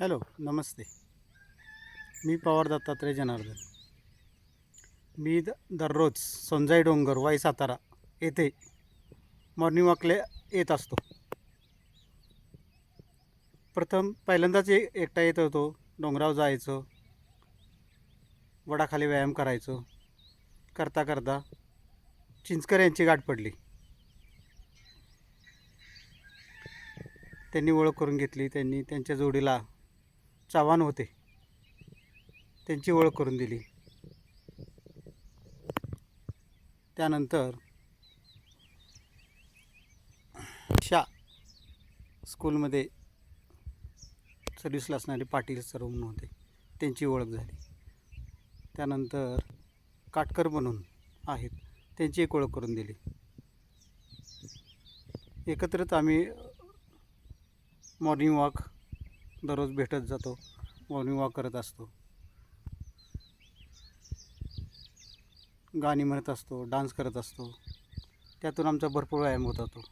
Hello, नमस्ते. मी पवार दत्तात्रय जनार्दन. मी दररोज सोनजाई डोंगर वाई सातारा येथे मॉर्निंग वॉकला येत असतो. प्रथम पहिल्यांदाच एकटा येत होतो. डोंगरावर जायचो, वडाखाली व्यायाम करायचो. करता करता चिंचकर यांची गाठ पडली. त्यांनी ओळख करून घेतली. त्यांनी त्यांच्या जोडीला चव्हाण होते, त्यांची ओळख करून दिली. त्यानंतर शा स्कूलमध्ये सर्व्हिसला असणारे पाटील सर म्हणून होते, त्यांची ओळख झाली. त्यानंतर काटकर म्हणून आहेत, त्यांची एक ओळख करून दिली. एकत्रित आम्ही मॉर्निंग वॉक दररोज भेटत जातो, मॉर्निंग वॉक करत असतो, गाणी म्हणत असतो, डान्स करत असतो. त्यातून आमचा भरपूर व्यायाम होत होतो.